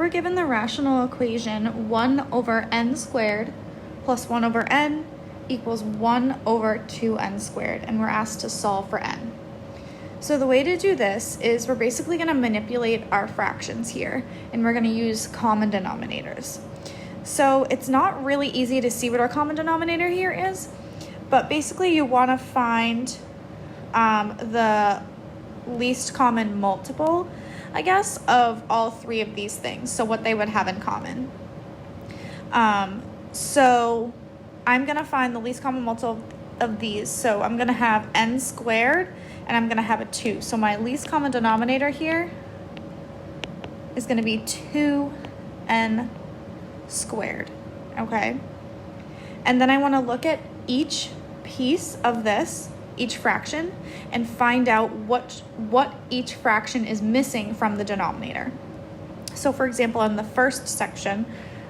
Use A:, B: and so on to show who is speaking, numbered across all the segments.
A: We're given the rational equation 1 over n squared plus 1 over n equals 1 over 2n squared, and we're asked to solve for n. So the way to do this is we're basically going to manipulate our fractions here, and we're going to use common denominators. So it's not really easy to see what our common denominator here is, but basically you want to find the least common multiple, I guess, of all three of these things, so what they would have in common. So I'm going to find the least common multiple of these. So I'm going to have n squared, and I'm going to have a 2. So my least common denominator here is going to be 2n squared, okay? And then I want to look at each piece of this, each fraction, and find out what each fraction is missing from the denominator. So for example, in the first section,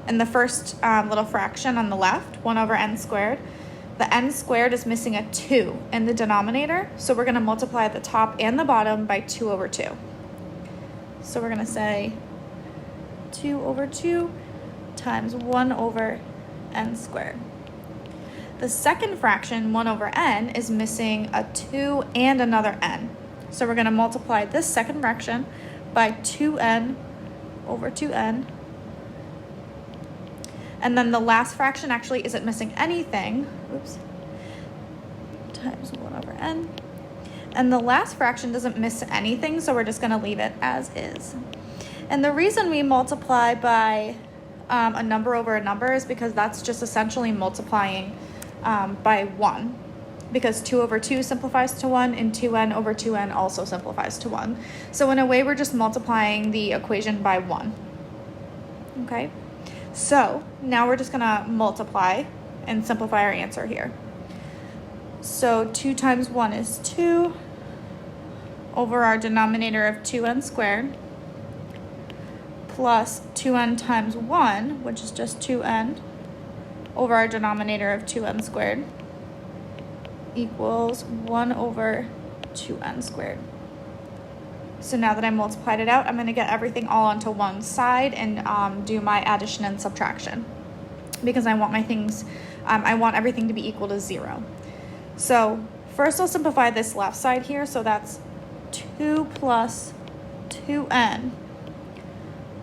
A: in the first little fraction on the left, 1 over n squared, the n squared is missing a 2 in the denominator, so we're going to multiply the top and the bottom by 2 over 2. So we're going to say 2 over 2 times 1 over n squared. The second fraction, 1 over n, is missing a 2 and another n. So we're going to multiply this second fraction by 2n over 2n. And then the last fraction actually isn't missing anything. Oops. Times 1 over n. And the last fraction doesn't miss anything, so we're just going to leave it as is. And the reason we multiply by a number over a number is because that's just essentially multiplying by 1, because 2 over 2 simplifies to 1, and 2n over 2n also simplifies to 1. So in a way, we're just multiplying the equation by 1. Okay? So now we're just going to multiply and simplify our answer here. So 2 times 1 is 2 over our denominator of 2n squared plus 2n times 1, which is just 2n, over our denominator of 2n squared equals 1 over 2n squared. So now that I multiplied it out, I'm going to get everything all onto one side and do my addition and subtraction, because I want my things, I want everything to be equal to 0. So first I'll simplify this left side here, so that's 2 plus 2n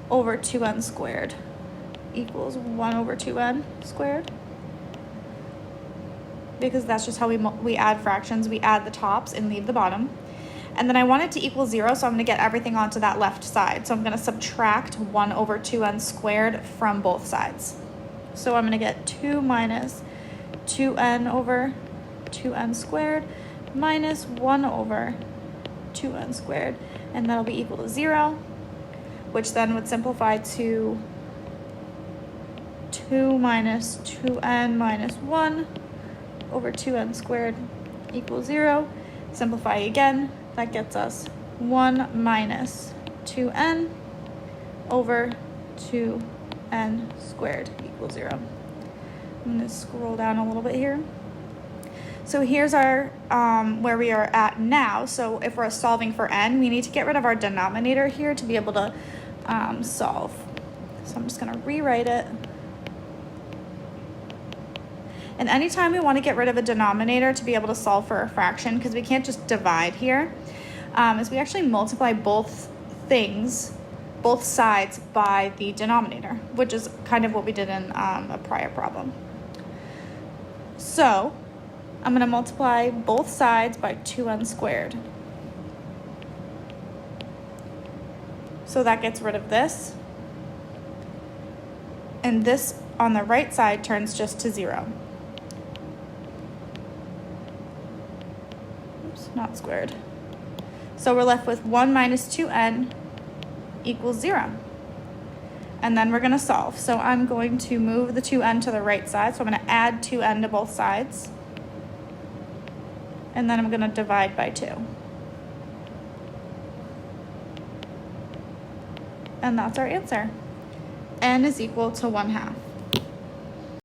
A: over 2n squared equals 1 over 2n squared, because that's just how we add fractions. We add the tops and leave the bottom. And then I want it to equal 0, so I'm going to get everything onto that left side. So I'm going to subtract 1 over 2n squared from both sides. So I'm going to get 2 minus 2n over 2n squared minus 1 over 2n squared, and that'll be equal to 0, which then would simplify to 2 minus 2n minus 1 over 2n squared equals 0. Simplify again. That gets us 1 minus 2n over 2n squared equals 0. I'm going to scroll down a little bit here. So here's our where we are at now. So if we're solving for n, we need to get rid of our denominator here to be able to solve. So I'm just going to rewrite it. And anytime we want to get rid of a denominator to be able to solve for a fraction, because we can't just divide here, is we actually multiply both things, both sides, by the denominator, which is kind of what we did in a prior problem. So I'm going to multiply both sides by 2n squared. So that gets rid of this. And this on the right side turns just to 0. Not squared. So we're left with 1 minus 2n equals 0. And then we're going to solve. So I'm going to move the 2n to the right side. So I'm going to add 2n to both sides. And then I'm going to divide by 2. And that's our answer. N is equal to 1/2.